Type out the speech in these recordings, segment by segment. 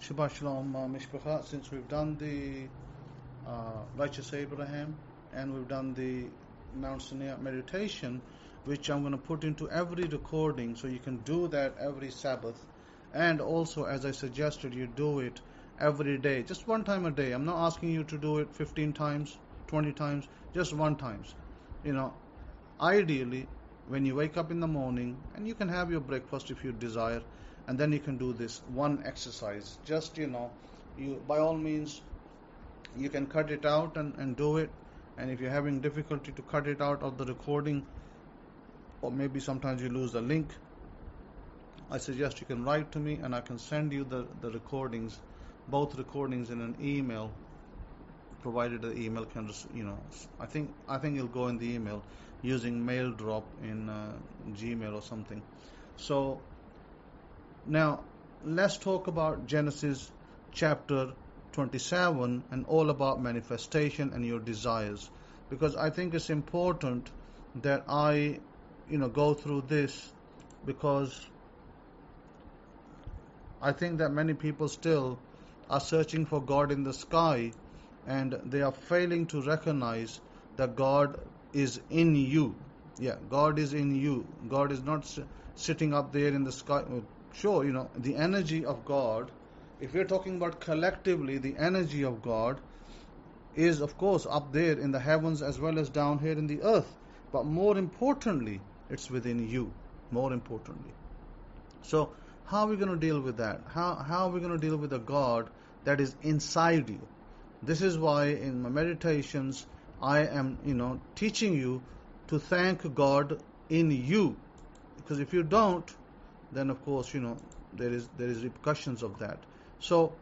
Shabbat Shalom, Mishpacha. Since we've done the Righteous Abraham and we've done the Mount Sinai meditation, which I'm going to put into every recording, so you can do that every Sabbath. And also, as I suggested, you do it every day, just one time a day. I'm not asking you to do it 15 times, 20 times, just one times. Ideally, when you wake up in the morning, and you can have your breakfast if you desire, and then you can do this one exercise. Just, you by all means, you can cut it out and do it. And if you're having difficulty to cut it out of the recording, or maybe sometimes you lose the link, I suggest you can write to me and I can send you the recordings, both recordings in an email, provided the email can, I think it'll go in the email using mail drop in Gmail or something. So now let's talk about Genesis chapter 27 and all about manifestation and your desires, because I think it's important that I go through this, because I think that many people still are searching for God in the sky, and they are failing to recognize that God is in you. Yeah, God is in you. God is not sitting up there in the sky. Sure, the energy of God, if we're talking about collectively, the energy of God is, of course, up there in the heavens as well as down here in the earth. But more importantly, it's within you. More importantly. So, how are we going to deal with that? How are we going to deal with a God that is inside you? This is why in my meditations, I am, teaching you to thank God in you. Because if you don't, then of course, there is repercussions of that. So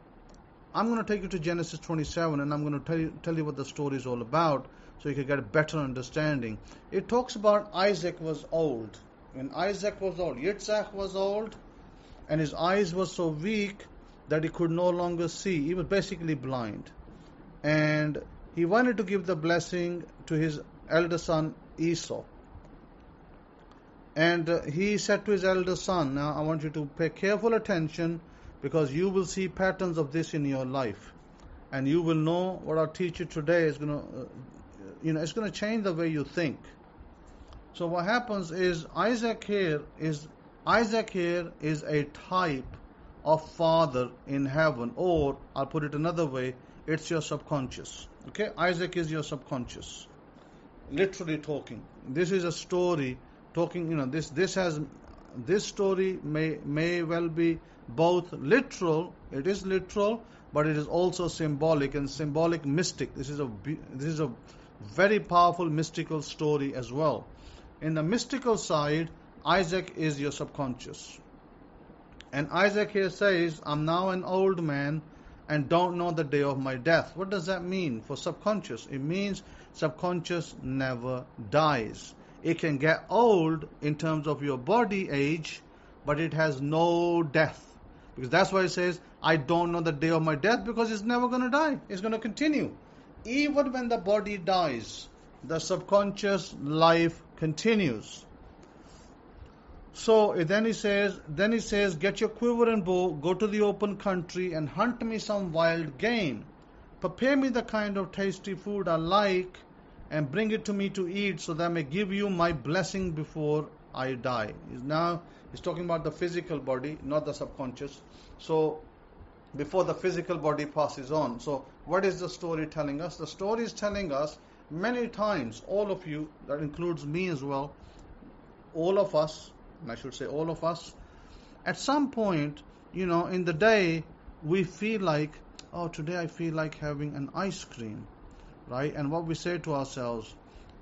I'm going to take you to Genesis 27, and I'm going to tell you what the story is all about, so you can get a better understanding. It talks about Isaac was old. When Isaac was old, Yitzhak was old, and his eyes were so weak that he could no longer see. He was basically blind. And he wanted to give the blessing to his elder son Esau. And he said to his elder son, now I want you to pay careful attention, because you will see patterns of this in your life. And you will know what I'll teach you today is going to, it's going to change the way you think. So what happens is Isaac here is a type of Father in heaven, or I'll put it another way, it's your subconscious. Okay, Isaac is your subconscious. Literally talking. This is a story talking, this story may well be both literal, it is literal, but it is also symbolic and symbolic mystic. This is a very powerful mystical story as well. In the mystical side, Isaac is your subconscious. And Isaac here says, I'm now an old man and don't know the day of my death. What does that mean for subconscious? It means subconscious never dies. It can get old in terms of your body age, but it has no death. Because that's why it says, I don't know the day of my death, because it's never going to die. It's going to continue. Even when the body dies, the subconscious life continues. So then he says, get your quiver and bow, go to the open country and hunt me some wild game. Prepare me the kind of tasty food I like and bring it to me to eat, so that I may give you my blessing before I die. He's talking about the physical body, not the subconscious. So before the physical body passes on. So what is the story telling us? The story is telling us many times, all of you, that includes me as well, all of us, and I should say all of us, at some point, in the day, we feel like, oh, today I feel like having an ice cream, right? And what we say to ourselves,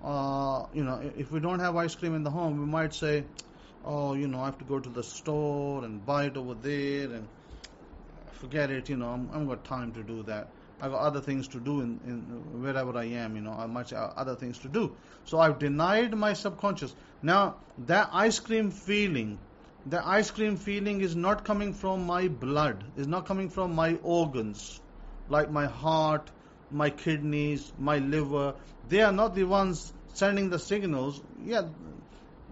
if we don't have ice cream in the home, we might say, oh, I have to go to the store and buy it over there, and forget it, I haven't got time to do that. I've got other things to do in wherever I am, I might say other things to do. So I've denied my subconscious. Now, that ice cream feeling is not coming from my blood, is not coming from my organs, like my heart, my kidneys, my liver. They are not the ones sending the signals. Yeah,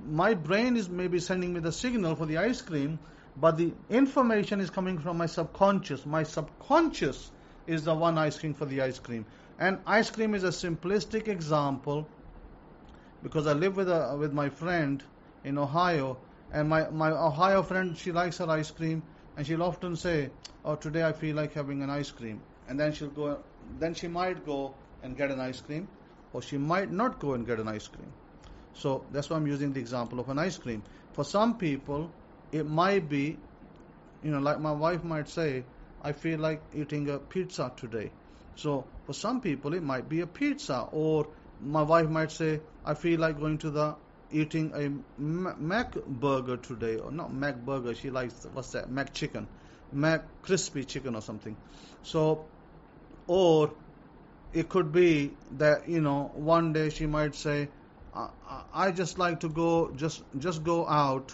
my brain is maybe sending me the signal for the ice cream, but the information is coming from my subconscious. My subconscious is the one asking for the ice cream. And ice cream is a simplistic example because I live with my friend in Ohio, and my Ohio friend, she likes her ice cream, and she'll often say, "Oh, today I feel like having an ice cream," and then she might go and get an ice cream, or she might not go and get an ice cream. So that's why I'm using the example of an ice cream. For some people, it might be, like my wife might say, "I feel like eating a pizza today." So for some people, it might be a pizza, or my wife might say, "I feel like eating a Mac burger today," or not Mac burger. She likes, what's that? Mac chicken, Mac crispy chicken or something. So, or it could be that one day she might say, "I just like to go just go out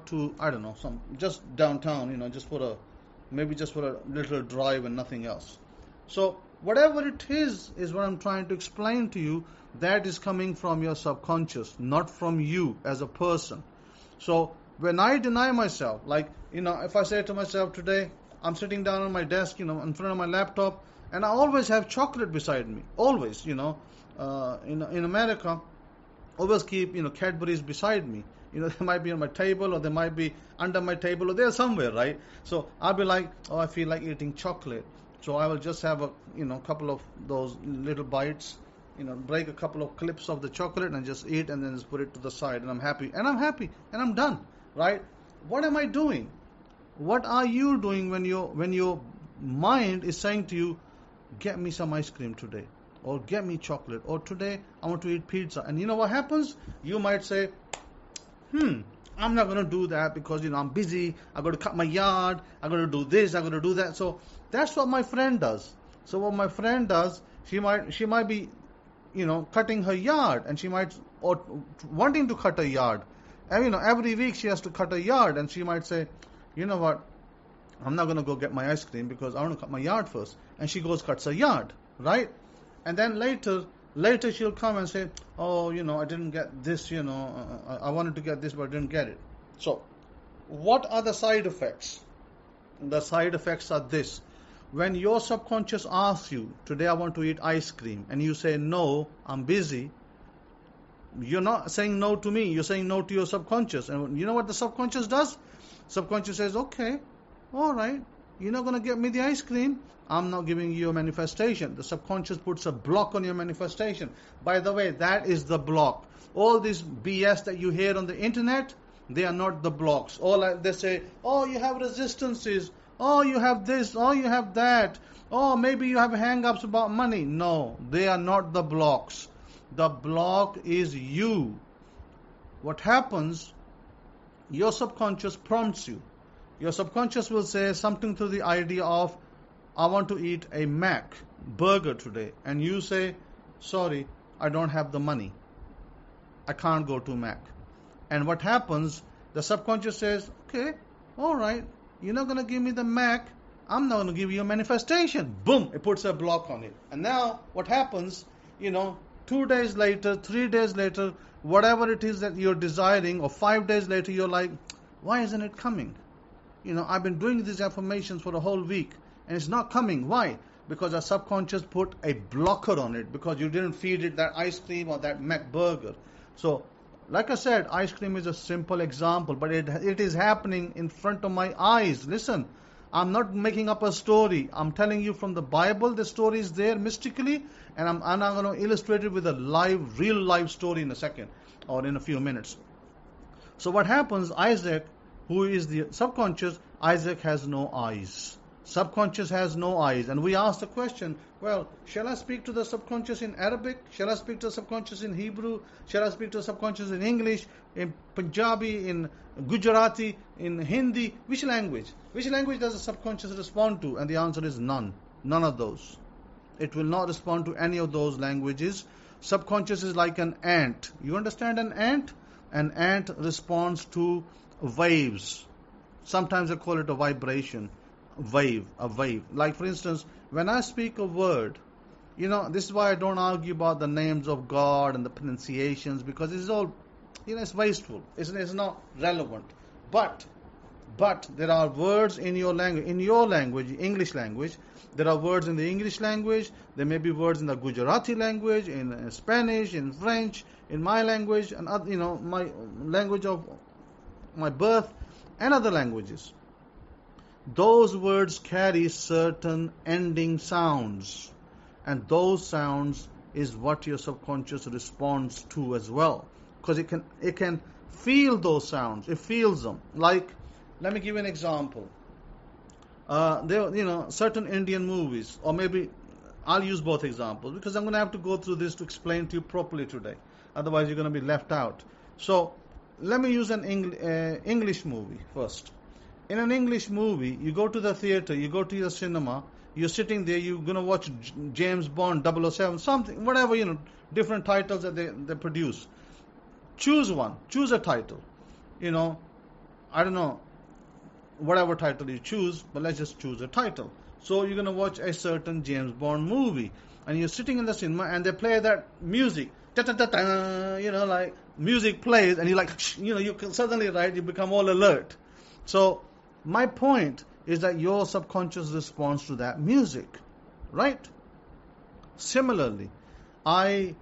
to, I don't know, just downtown, just for a little drive and nothing else." So whatever it is what I'm trying to explain to you. That is coming from your subconscious, not from you as a person. So when I deny myself, like, if I say to myself today, I'm sitting down on my desk, in front of my laptop, and I always have chocolate beside me. Always, in America, always keep, Cadbury's beside me. They might be on my table, or they might be under my table, or they're somewhere, right? So I'll be like, "Oh, I feel like eating chocolate." So I will just have a couple of those little bites, break a couple of clips of the chocolate and just eat, and then just put it to the side, and I'm happy, and I'm done, right? What am I doing? What are you doing when your mind is saying to you, "Get me some ice cream today," or "Get me chocolate," or "Today I want to eat pizza"? And you know what happens? You might say, "I'm not going to do that because I'm busy. I'm going to cut my yard. I'm going to do this. I'm going to do that." So that's what my friend does. So what my friend does, she might be, cutting her yard, and she might, or wanting to cut her yard. And, every week she has to cut her yard, and she might say, "You know what? I'm not going to go get my ice cream because I want to cut my yard first." And she goes, cuts her yard, right? And then later she'll come and say, "Oh, I didn't get this, I wanted to get this, but I didn't get it." So what are the side effects? The side effects are this. When your subconscious asks you, "Today I want to eat ice cream," and you say, "No, I'm busy," you're not saying no to me, you're saying no to your subconscious. And you know what the subconscious does? Subconscious says, "Okay, all right, you're not going to get me the ice cream. I'm not giving you a manifestation." The subconscious puts a block on your manifestation. By the way, that is the block. All this BS that you hear on the internet, they are not the blocks. They say, "Oh, you have resistances. Oh, you have this. Oh, you have that. Oh, maybe you have hang-ups about money." No, they are not the blocks. The block is you. What happens, your subconscious prompts you. Your subconscious will say something to the idea of, "I want to eat a Mac burger today." And you say, "Sorry, I don't have the money. I can't go to Mac." And what happens, the subconscious says, "Okay, all right, you're not going to give me the Mac. I'm not going to give you a manifestation." Boom, it puts a block on it. And now what happens, 2 days later, 3 days later, whatever it is that you're desiring, or 5 days later, you're like, "Why isn't it coming? I've been doing these affirmations for a whole week, and it's not coming." Why? Because our subconscious put a blocker on it, because you didn't feed it that ice cream or that Mac burger. So, like I said, ice cream is a simple example, but it is happening in front of my eyes. Listen, I'm not making up a story. I'm telling you from the Bible, the story is there mystically, and I'm going to illustrate it with a real live story in a second, or in a few minutes. So what happens, Isaac, who is the subconscious, Isaac has no eyes. Subconscious has no eyes. And we ask the question, well, shall I speak to the subconscious in Arabic? Shall I speak to the subconscious in Hebrew? Shall I speak to the subconscious in English, in Punjabi, in Gujarati, in Hindi? Which language? Which language does the subconscious respond to? And the answer is none. None of those. It will not respond to any of those languages. Subconscious is like an ant. You understand an ant? An ant responds to waves. Sometimes I call it a vibration. A wave. Like for instance, when I speak a word, this is why I don't argue about the names of God and the pronunciations, because it's all, it's wasteful. It's not relevant. But there are words in your language, English language. There are words in the English language. There may be words in the Gujarati language, in Spanish, in French, in my language, and my language of my birth, and other languages. Those words carry certain ending sounds, and those sounds is what your subconscious responds to as well, because it can feel those sounds. It feels them. Like, let me give you an example. There, certain Indian movies, or maybe I'll use both examples because I'm going to have to go through this to explain to you properly today. Otherwise, you're going to be left out. So, let me use an English movie first. In an English movie, you go to the theater, you go to your cinema, you're sitting there, you're going to watch James Bond 007, something, whatever, different titles that they produce. Choose one. Choose a title. I don't know, whatever title you choose, but let's just choose a title. So you're going to watch a certain James Bond movie, and you're sitting in the cinema, and they play that music. Like music plays, and you're like, you can suddenly, right, you become all alert. So my point is that your subconscious responds to that music, right? Similarly, I,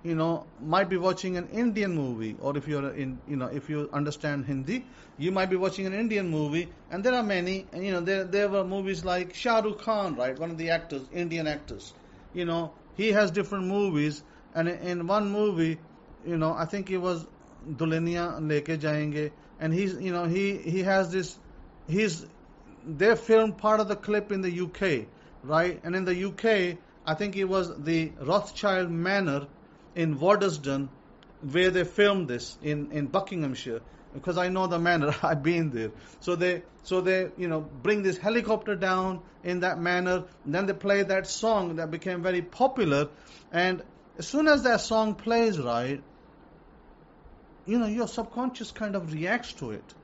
might be watching an Indian movie, or if you understand Hindi, you might be watching an Indian movie, and there are many, and there were movies like Shah Rukh Khan, right, one of the actors, Indian actors. He has different movies, and in one movie, I think it was Dulhaniya Leke Jayenge, and he has this, they filmed part of the clip in the UK, right, and in the UK, I think it was the Rothschild Manor in Waddesdon where they filmed this in Buckinghamshire, because I know the manor. I've been there. So they bring this helicopter down in that manor, and then they play that song that became very popular, and as soon as that song plays, right, your subconscious kind of reacts to it.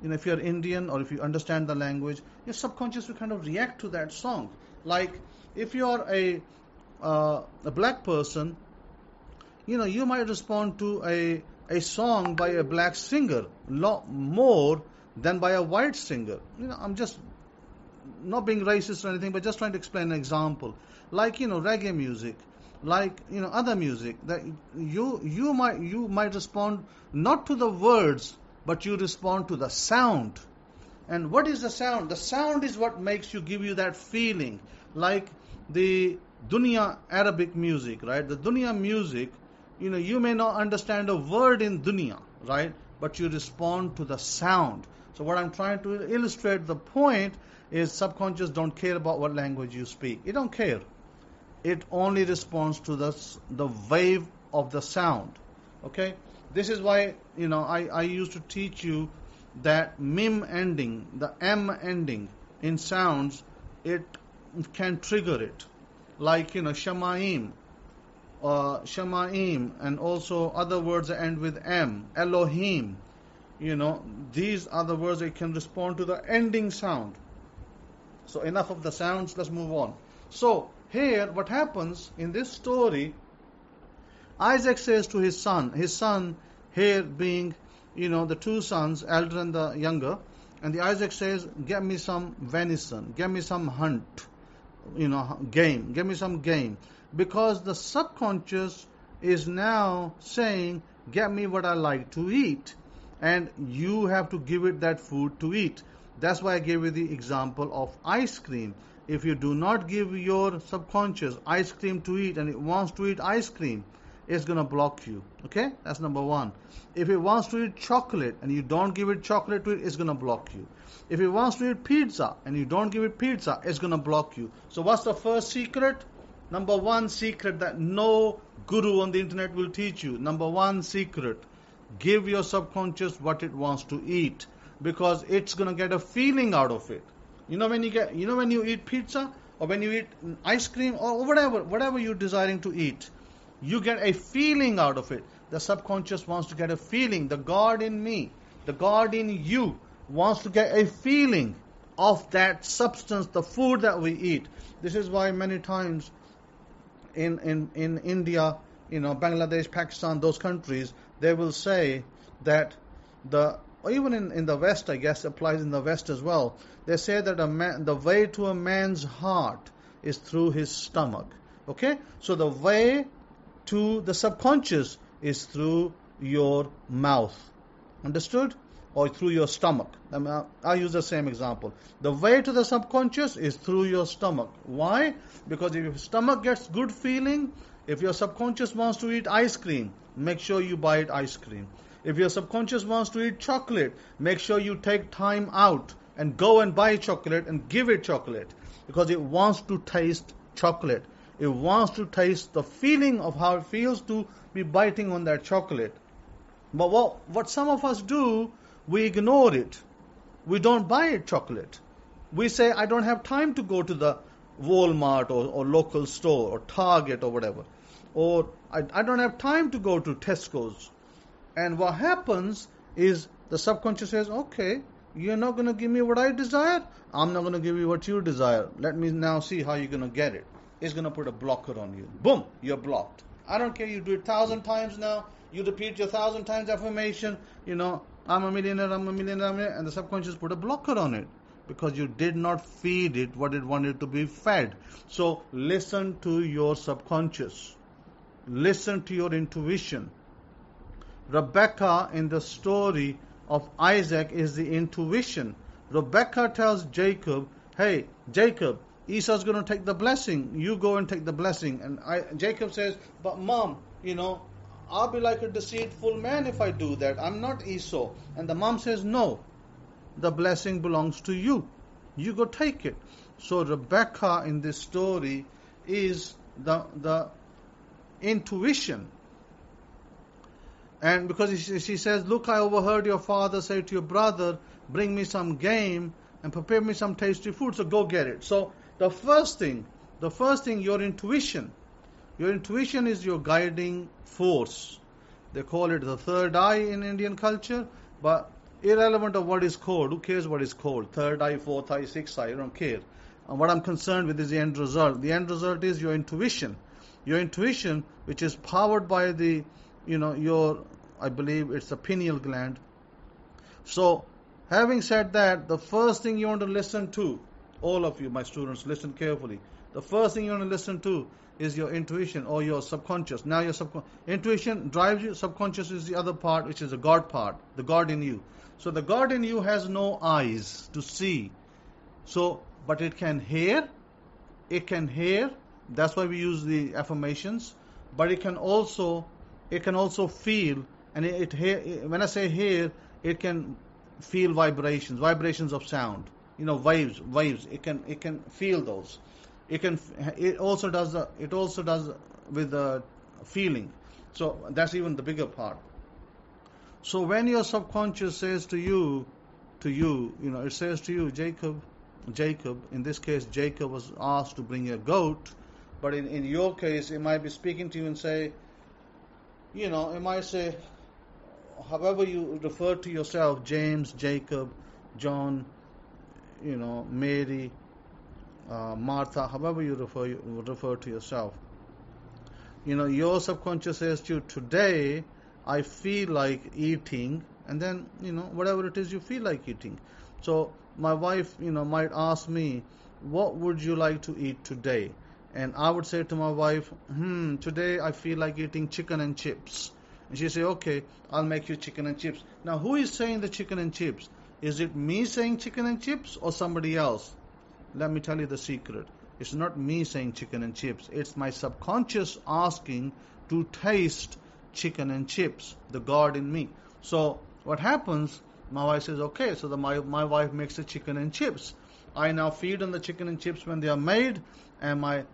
If you're Indian or if you understand the language, your subconscious will kind of react to that song. Like, if you're a black person, you might respond to a song by a black singer a lot more than by a white singer. I'm just not being racist or anything, but just trying to explain an example. Like, reggae music, like, other music, that you might respond not to the words, but you respond to the sound. And what is the sound? The sound is what makes you, give you that feeling. Like the dunya Arabic music, right? The dunya music, you may not understand a word in dunya, right? But you respond to the sound. So what I'm trying to illustrate, the point is, subconscious don't care about what language you speak. It don't care. It only responds to the wave of the sound. Okay? This is why, I used to teach you that mim ending, the M ending in sounds, it can trigger it. Like, Shamaim, and also other words that end with M, Elohim. These are the words that can respond to the ending sound. So enough of the sounds, let's move on. So here, what happens in this story, Isaac says to his son here being, the two sons, elder and the younger, and the Isaac says, get me some venison, get me some hunt, game, give me some game. Because the subconscious is now saying, get me what I like to eat. And you have to give it that food to eat. That's why I gave you the example of ice cream. If you do not give your subconscious ice cream to eat, and it wants to eat ice cream, it's going to block you. Okay? That's number one. If it wants to eat chocolate, and you don't give it chocolate to eat, it's going to block you. If it wants to eat pizza, and you don't give it pizza, it's going to block you. So what's the first secret? Number one secret that no guru on the internet will teach you. Number one secret, give your subconscious what it wants to eat, because it's going to get a feeling out of it. When you eat pizza, or when you eat ice cream, or whatever you're desiring to eat, you get a feeling out of it. The subconscious wants to get a feeling. The God in me, the God in you wants to get a feeling of that substance, the food that we eat. This is why many times in India, Bangladesh, Pakistan, those countries, they will say that the or even in the West, I guess applies in the West as well. They say that the way to a man's heart is through his stomach. Okay? So the way to the subconscious is through your mouth. Understood? Or through your stomach. I'll use the same example. The way to the subconscious is through your stomach. Why? Because if your stomach gets good feeling, if your subconscious wants to eat ice cream, make sure you buy it ice cream. If your subconscious wants to eat chocolate, make sure you take time out and go and buy chocolate and give it chocolate. Because it wants to taste chocolate. It wants to taste the feeling of how it feels to be biting on that chocolate. But what some of us do, we ignore it. We don't buy it chocolate. We say, I don't have time to go to the Walmart or local store or Target or whatever. Or I don't have time to go to Tesco's. And what happens is the subconscious says, okay, you're not going to give me what I desire. I'm not going to give you what you desire. Let me now see how you're going to get it. It's going to put a blocker on you. Boom, you're blocked. I don't care, you do it 1,000 times now. You repeat your 1,000 times affirmation, I'm a millionaire, and the subconscious put a blocker on it because you did not feed it what it wanted to be fed. So listen to your subconscious. Listen to your intuition. Rebecca in the story of Isaac is the intuition. Rebecca tells Jacob, hey, Jacob, Esau's going to take the blessing. You go and take the blessing. And Jacob says, but mom, I'll be like a deceitful man if I do that. I'm not Esau. And the mom says, no, the blessing belongs to you. You go take it. So Rebecca in this story is the intuition. And because she says, look, I overheard your father say to your brother, bring me some game and prepare me some tasty food. So go get it. So the first thing, your intuition. Your intuition is your guiding force. They call it the third eye in Indian culture, but irrelevant of what is called. Who cares what is called? Third eye, fourth eye, sixth eye, I don't care. And what I'm concerned with is the end result. The end result is your intuition. Your intuition, which is powered by the, I believe it's the pineal gland. So, having said that, the first thing you want to listen to, all of you, my students, listen carefully. The first thing you want to listen to is your intuition or your subconscious. Now your intuition drives you, subconscious is the other part, which is the God part, the God in you. So the God in you has no eyes to see. So, but it can hear, that's why we use the affirmations, but it can also feel, and when I say hear, it can feel vibrations of sound, waves, it can feel those. It also does with the feeling. So that's even the bigger part. So when your subconscious says to you, it says to you, Jacob, in this case, Jacob was asked to bring a goat, but in your case, it might be speaking to you and say, it might say, however you refer to yourself, James, Jacob, John, Mary, Martha, however you refer to yourself. Your subconscious says to you, today I feel like eating, and then, whatever it is you feel like eating. So my wife, might ask me, what would you like to eat today? And I would say to my wife, today I feel like eating chicken and chips. And she say, okay, I'll make you chicken and chips. Now, who is saying the chicken and chips? Is it me saying chicken and chips or somebody else? Let me tell you the secret. It's not me saying chicken and chips. It's my subconscious asking to taste chicken and chips, the God in me. So what happens, my wife says, okay, so my wife makes the chicken and chips. I now feed on the chicken and chips when they are made, and my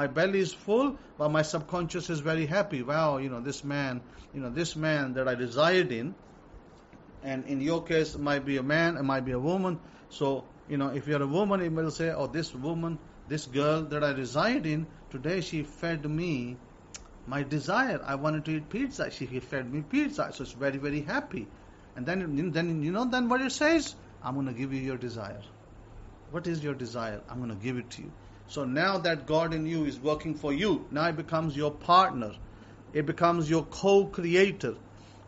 belly is full, but my subconscious is very happy. Wow, this man that I reside in, and in your case, it might be a man, it might be a woman. So, if you're a woman, it will say, oh, this woman, this girl that I reside in, today she fed me my desire. I wanted to eat pizza. She fed me pizza. So it's very, very happy. And then what it says? I'm going to give you your desire. What is your desire? I'm going to give it to you. So now that God in you is working for you, now it becomes your partner. It becomes your co-creator.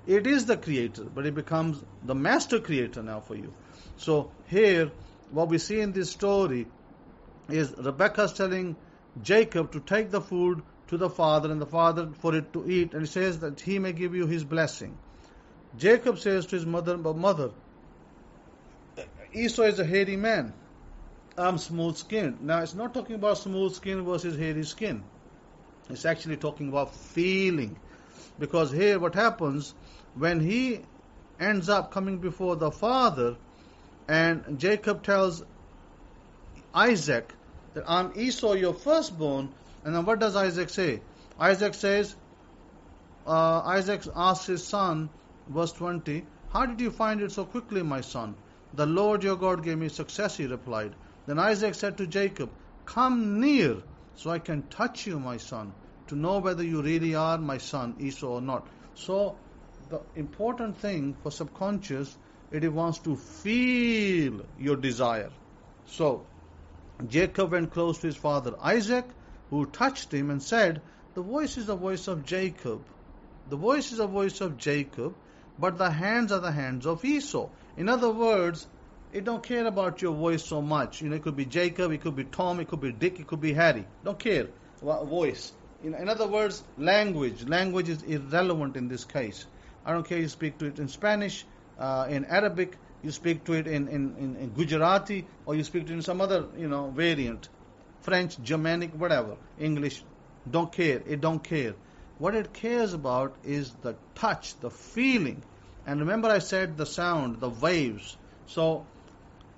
It is the creator, but it becomes the master creator now for you. So here, what we see in this story is Rebekah's telling Jacob to take the food to the father, and the father for it to eat, and he says that he may give you his blessing. Jacob says to his mother, but mother, Esau is a hairy man. I'm smooth skinned. Now it's not talking about smooth skin versus hairy skin. It's actually talking about feeling. Because here what happens, when he ends up coming before the father, and Jacob tells Isaac that I'm Esau, your firstborn, and then what does Isaac say? Isaac asks his son, verse 20, how did you find it so quickly, my son? The Lord your God gave me success, he replied. Then Isaac said to Jacob, come near so I can touch you, my son, to know whether you really are my son Esau or not. So the important thing for subconscious, it wants to feel your desire. So Jacob went close to his father Isaac, who touched him and said, the voice is the voice of Jacob. The voice is the voice of Jacob, but the hands are the hands of Esau. In other words, it don't care about your voice so much. It could be Jacob, it could be Tom, it could be Dick, it could be Harry. Don't care about voice. In other words, language. Language is irrelevant in this case. I don't care you speak to it in Spanish, in Arabic, you speak to it in Gujarati, or you speak to it in some other, variant. French, Germanic, whatever. English. Don't care. It don't care. What it cares about is the touch, the feeling. And remember I said the sound, the waves. So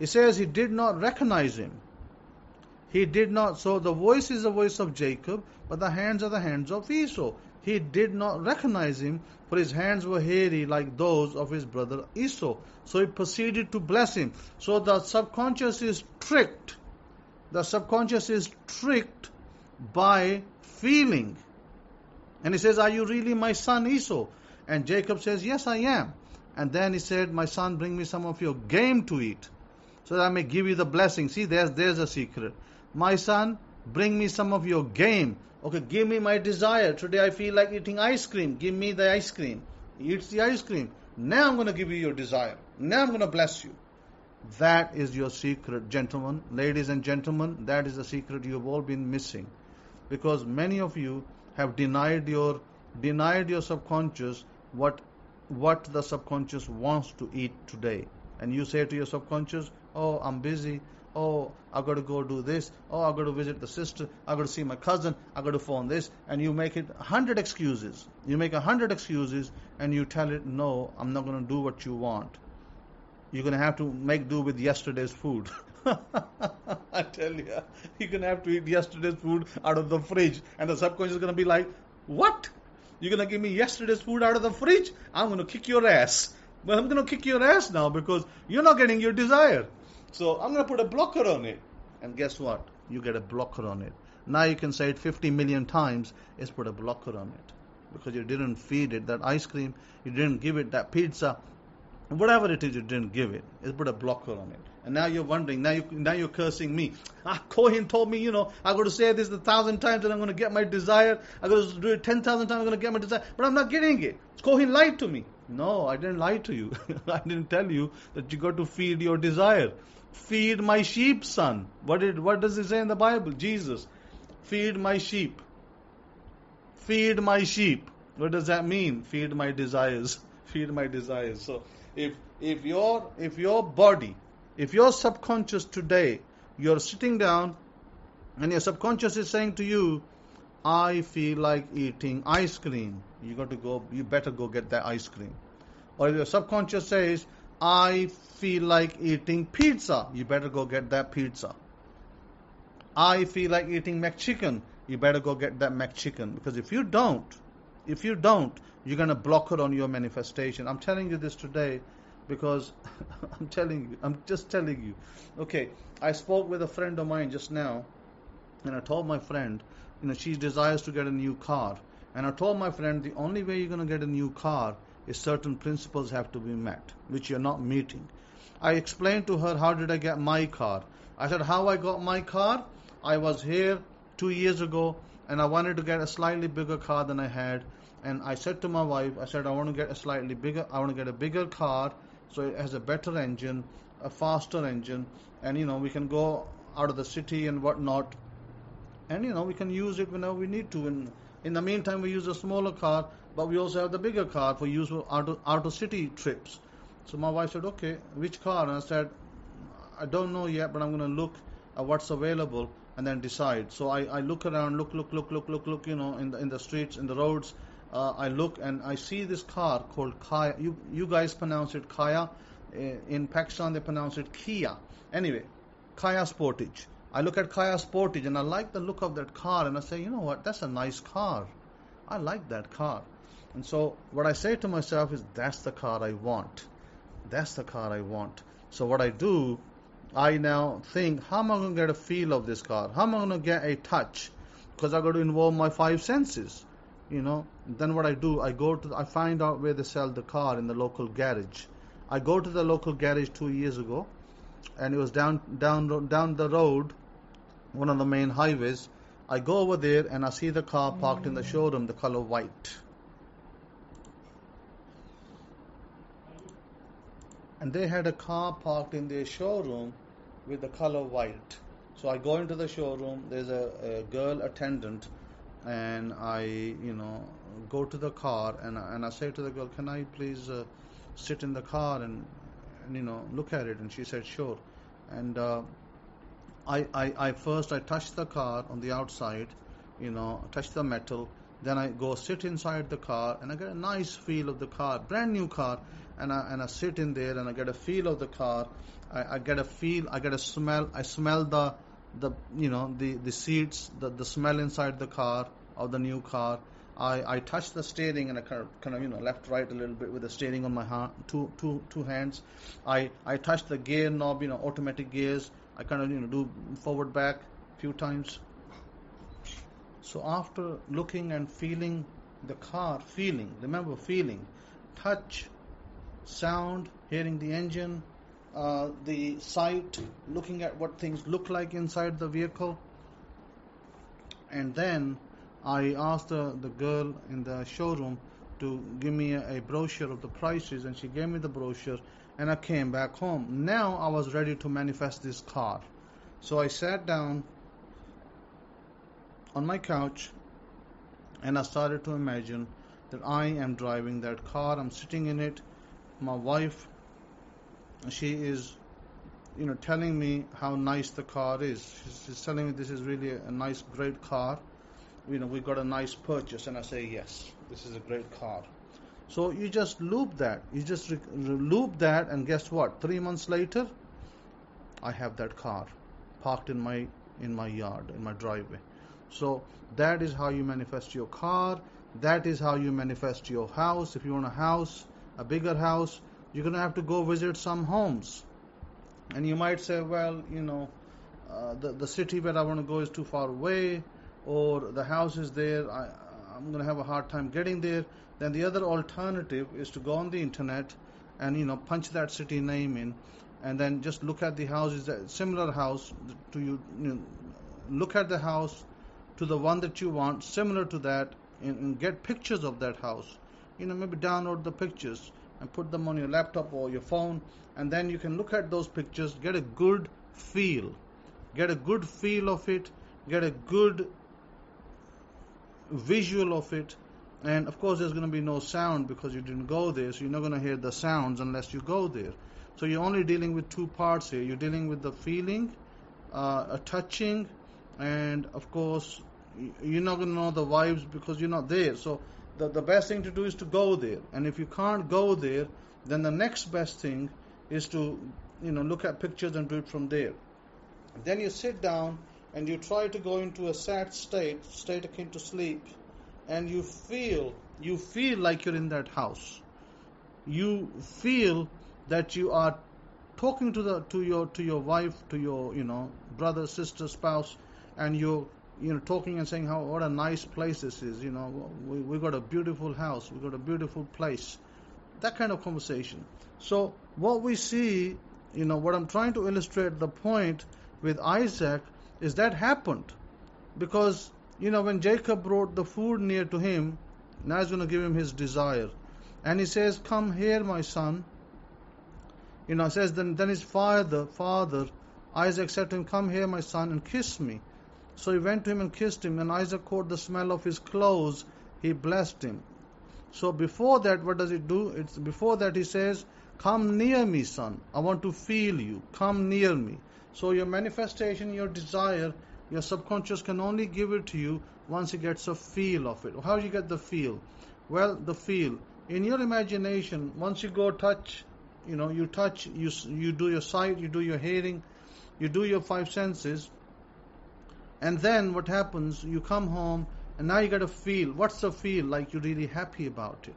it says he did not recognize him. He did not. So the voice is the voice of Jacob, but the hands are the hands of Esau. He did not recognize him, for his hands were hairy like those of his brother Esau. So he proceeded to bless him. So the subconscious is tricked. The subconscious is tricked by feeling. And he says, are you really my son Esau? And Jacob says, yes, I am. And then he said, my son, bring me some of your game to eat, so that I may give you the blessing. See, there's a secret. My son, bring me some of your game. Okay, give me my desire. Today I feel like eating ice cream. Give me the ice cream. He eats the ice cream. Now I'm going to give you your desire. Now I'm going to bless you. That is your secret, gentlemen. Ladies and gentlemen, that is the secret you've all been missing. Because many of you have denied your subconscious what the subconscious wants to eat today. And you say to your subconscious, oh, I'm busy. Oh, I've got to go do this. Oh, I've got to visit the sister. I've got to see my cousin. I've got to phone this. And you make it 100 excuses. You make 100 excuses and you tell it, no, I'm not going to do what you want. You're going to have to make do with yesterday's food. I tell you, you're going to have to eat yesterday's food out of the fridge. And the subconscious is going to be like, what? You're going to give me yesterday's food out of the fridge? I'm going to kick your ass. Well, I'm going to kick your ass now because you're not getting your desire. So I'm going to put a blocker on it. And guess what? You get a blocker on it. Now you can say it 50 million times, is put a blocker on it. Because you didn't feed it that ice cream, you didn't give it that pizza, whatever it is, you didn't give it. It's put a blocker on it. And now you're wondering, now you're cursing me. Cohen told me, I got to say this 1,000 times and I'm going to get my desire. I got to do it 10,000 times, I'm going to get my desire. But I'm not getting it. Cohen lied to me. No, I didn't lie to you. I didn't tell you that you got to feed your desire. Feed my sheep, son. What does it say in the Bible? Jesus. Feed my sheep. Feed my sheep. What does that mean? Feed my desires. Feed my desires. So if your body, if your subconscious today, you're sitting down and your subconscious is saying to you, I feel like eating ice cream. You better go get that ice cream. Or if your subconscious says, I feel like eating pizza, you better go get that pizza. I feel like eating McChicken, you better go get that McChicken. Because if you don't, you're going to block it on your manifestation. I'm telling you this today because I'm just telling you. Okay, I spoke with a friend of mine just now, and I told my friend, she desires to get a new car. And I told my friend, the only way you're going to get a new car is certain principles have to be met, which you're not meeting. I explained to her, how did I get my car? I said, how I got my car? I was here 2 years ago, and I wanted to get a slightly bigger car than I had. And I said to my wife, I said, I want to get a bigger car, so it has a better engine, a faster engine, and we can go out of the city and whatnot, and we can use it whenever we need to. And in the meantime, we use a smaller car, but we also have the bigger car for use for out of city trips. So my wife said, okay, which car? And I said, I don't know yet, but I'm going to look at what's available and then decide. So I look around, look, in the streets, in the roads. I look and I see this car called Kaya. You guys pronounce it Kaya. In Pakistan, they pronounce it Kia. Anyway, Kaya Sportage. I look at Kaya Sportage and I like the look of that car, and I say, you know what, that's a nice car. I like that car. And so what I say to myself is, that's the car I want. That's the car I want. So what I do, I now think, how am I going to get a feel of this car? How am I going to get a touch? Because I've got to involve my 5 senses. Then what I do, I find out where they sell the car in the local garage. I go to the local garage 2 years ago, and it was down the road, one of the main highways. I go over there and I see the car parked in the showroom, the color white. And they had a car parked in their showroom with the color white. So I go into the showroom, there's a girl attendant, and I, go to the car and I say to the girl, can I please sit in the car and look at it? And she said, sure. And I first touch the car on the outside, touch the metal. Then I go sit inside the car and I get a nice feel of the car, brand new car. And I sit in there and I get a feel of the car. I get a feel, I get a smell. I smell the seats, the smell inside the car, of the new car. I touch the steering and I kind of left right a little bit with the steering on my hand, two hands. I touch the gear knob, automatic gears. I kind of do forward back a few times. So after looking and feeling the car, remember feeling, touch, sound, hearing the engine, the sight, looking at what things look like inside the vehicle. And then I asked the girl in the showroom to give me a brochure of the prices, and she gave me the brochure, and I came back home. Now I was ready to manifest this car. So I sat down on my couch and I started to imagine that I am driving that car. I'm sitting in it. My wife, she is telling me how nice the car is. She's telling me this is really a nice, great car. We got a nice purchase. And I say, yes, this is a great car. So you just loop that. You just loop that, and guess what? 3 months later, I have that car parked in my yard, in my driveway. So that is how you manifest your car. That is how you manifest your house. If you want a house, a bigger house, you're going to have to go visit some homes. And you might say, well, the city where I want to go is too far away, or the house is there, I'm going to have a hard time getting there. Then the other alternative is to go on the internet and punch that city name in, and then just look at the houses, similar house to you, look at the house to the one that you want, similar to that, and get pictures of that house. Maybe download the pictures and put them on your laptop or your phone, and then you can look at those pictures, get a good feel of it, get a good visual of it. And of course there's going to be no sound because you didn't go there, so you're not going to hear the sounds unless you go there. So you're only dealing with two parts here. You're dealing with the feeling, a touching, and of course you're not going to know the vibes because you're not there. So the best thing to do is to go there. And if you can't go there, then the next best thing is to look at pictures and do it from there. Then you sit down and you try to go into a sad state akin to sleep, and you feel like you're in that house. You feel that you are talking to your wife, to your brother, sister, spouse, and you're talking and saying what a nice place this is. We got a beautiful house, we got a beautiful place. That kind of conversation. So what we see, what I'm trying to illustrate the point with Isaac is that happened because when Jacob brought the food near to him, Now he's going to give him his desire. And he says, come here, my son. It says, then his father, Isaac said to him, come here, my son, and kiss me. So he went to him and kissed him, and Isaac caught the smell of his clothes. He blessed him. So before that, what does it do? Before that he says, come near me, son. I want to feel you. Come near me. So your manifestation, your desire, your subconscious can only give it to you once it gets a feel of it. How do you get the feel? Well, the feel. In your imagination, once you go touch, you touch, you do your sight, you do your hearing, you do your 5 senses, and then what happens, you come home, and now you got to feel. What's the feel? Like you're really happy about it.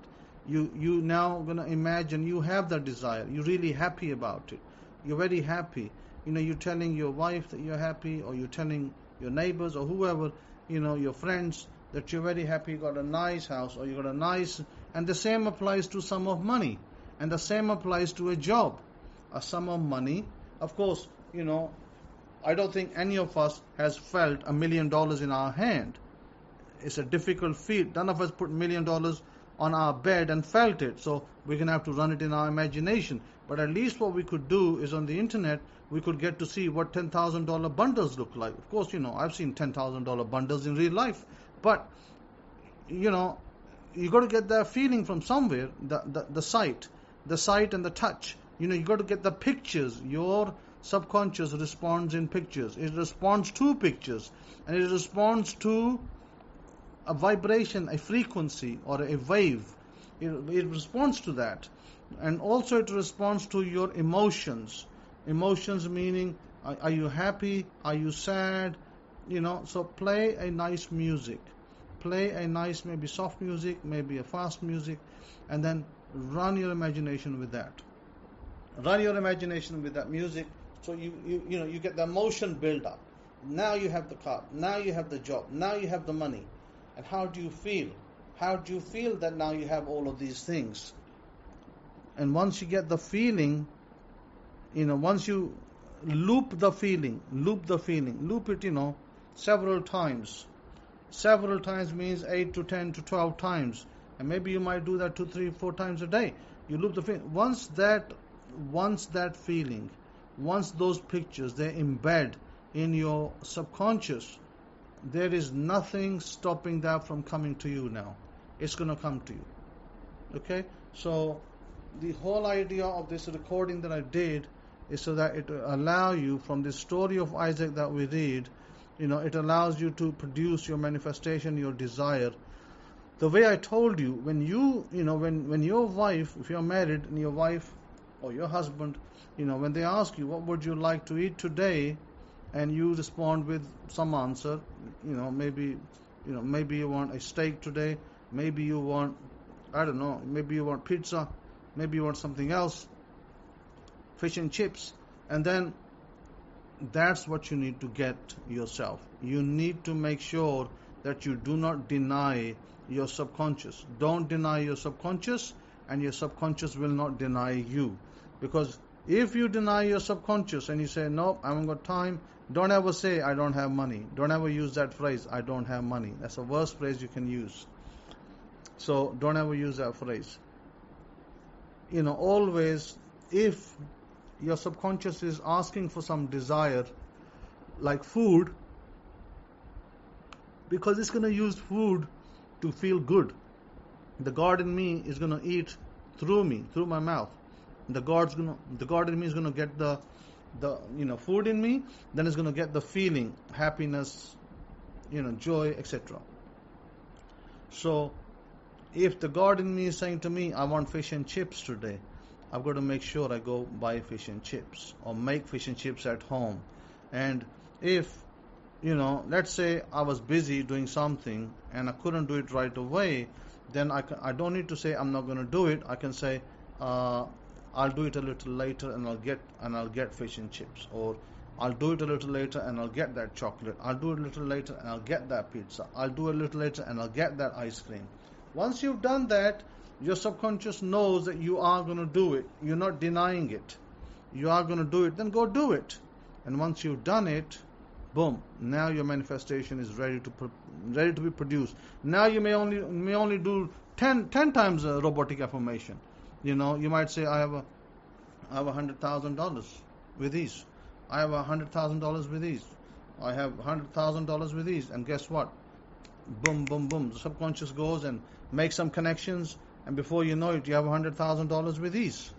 You now going to imagine you have that desire. You're really happy about it. You're very happy. You're telling your wife that you're happy, or you're telling your neighbors or whoever, your friends, that you're very happy, you got a nice house, or you got a nice, and the same applies to sum of money, and the same applies to a job. A sum of money, of course, I don't think any of us has felt $1 million in our hand. It's a difficult feat. None of us put $1 million on our bed and felt it. So we're going to have to run it in our imagination. But at least what we could do is on the internet, we could get to see what $10,000 bundles look like. Of course, I've seen $10,000 bundles in real life. But, you got to get that feeling from somewhere, the sight and the touch. You got to get the pictures. Your subconscious responds in pictures. It responds to pictures, and it responds to a vibration, a frequency, or a wave. It responds to that, and also it responds to your emotions. Emotions meaning, are you happy? Are you sad? So play a nice music. Play a nice, maybe soft music, maybe a fast music, and then run your imagination with that. Run your imagination with that music. So you get the emotion build up. Now you have the car. Now you have the job. Now you have the money. And how do you feel? How do you feel that now you have all of these things? And once you get the feeling, once you loop the feeling, loop it, several times. Several times means 8 to 10 to 12 times. And maybe you might do that 2, 3, 4 times a day. You loop the feeling. Once that feeling, once those pictures, they embed in your subconscious, there is nothing stopping that from coming to you now. It's going to come to you. Okay? So the whole idea of this recording that I did is so that it will allow you, from the story of Isaac that we read, it allows you to produce your manifestation, your desire. The way I told you, when when your wife, if you're married, and your wife or your husband, when they ask you, what would you like to eat today? And you respond with some answer, maybe you want a steak today, maybe you want, I don't know, maybe you want pizza, maybe you want something else, fish and chips, and then that's what you need to get yourself. You need to make sure that you do not deny your subconscious. Don't deny your subconscious, and your subconscious will not deny you. Because if you deny your subconscious and you say, no, I haven't got time, don't ever say, I don't have money. Don't ever use that phrase, I don't have money. That's the worst phrase you can use. So don't ever use that phrase. Always, if your subconscious is asking for some desire, like food, because it's going to use food to feel good. The God in me is going to eat through me, through my mouth. The God in me is going to get the food in me, then it's going to get the feeling, happiness, joy, etc. So if the God in me is saying to me, I want fish and chips today, I've got to make sure I go buy fish and chips or make fish and chips at home. And if, let's say I was busy doing something and I couldn't do it right away, then I don't need to say I'm not going to do it. I can say, I'll do it a little later and I'll get fish and chips, or I'll do it a little later and I'll get that chocolate. I'll do it a little later and I'll get that pizza. I'll do it a little later and I'll get that ice cream. Once you've done that, your subconscious knows that you are going to do it. You're not denying it. You are going to do it, then go do it. And once you've done it, Boom! Now your manifestation is ready to be produced. Now you may only do 10 times robotic affirmation. You might say, I have $100,000 with ease. I have $100,000 with ease. I have $100,000 with ease. And guess what? Boom, boom, boom. The subconscious goes and makes some connections, and before you know it, you have $100,000 with ease,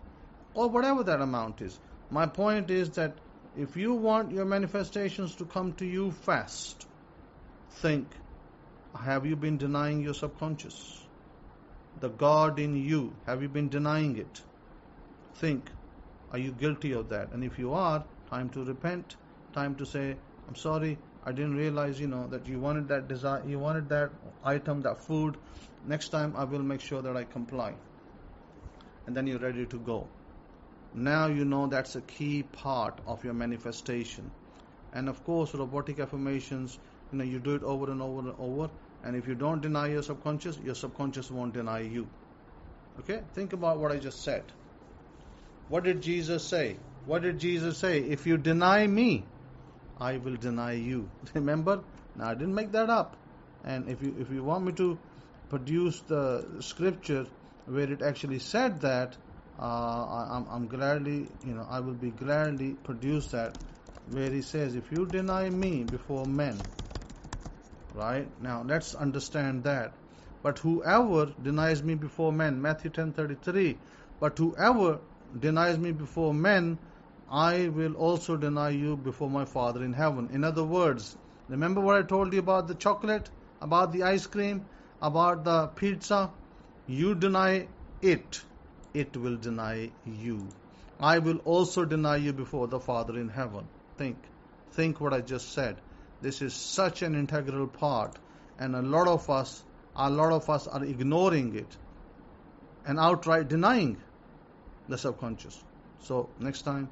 or whatever that amount is. My point is that if you want your manifestations to come to you fast, think, have you been denying your subconscious? The God in you, have you been denying it? Think, are you guilty of that? And if you are, time to repent, time to say, I'm sorry, I didn't realize, that you wanted that desire, you wanted that item, that food. Next time I will make sure that I comply. And then you're ready to go. Now you know that's a key part of your manifestation. And of course, robotic affirmations, you do it over and over and over. And if you don't deny your subconscious won't deny you. Okay? Think about what I just said. What did Jesus say? What did Jesus say? If you deny me, I will deny you. Remember? Now, I didn't make that up. And if you want me to produce the scripture where it actually said that, I'm gladly, I will be gladly produce that, where he says, if you deny me before men, right? Now, let's understand that. But whoever denies me before men, Matthew 10:33, but whoever denies me before men, I will also deny you before my Father in heaven. In other words, remember what I told you about the chocolate, about the ice cream, about the pizza? You deny it, it will deny you. I will also deny you before the Father in heaven. Think what I just said. This is such an integral part, and a lot of us are ignoring it and outright denying the subconscious. So next time,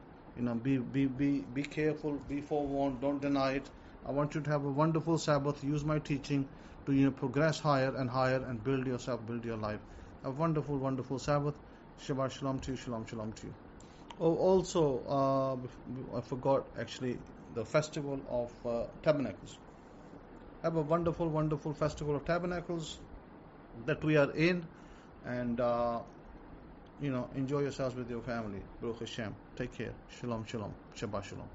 be careful, be forewarned, don't deny it. I want you to have a wonderful Sabbath. Use my teaching to progress higher and higher and build yourself, build your life. A wonderful, wonderful Sabbath. Shabbat shalom to you, shalom, shalom to you. Oh, also, I forgot actually the festival of tabernacles. Have a wonderful, wonderful festival of tabernacles that we are in, and enjoy yourselves with your family. Baruch Hashem. Take care. Shalom, shalom. Shabbat shalom.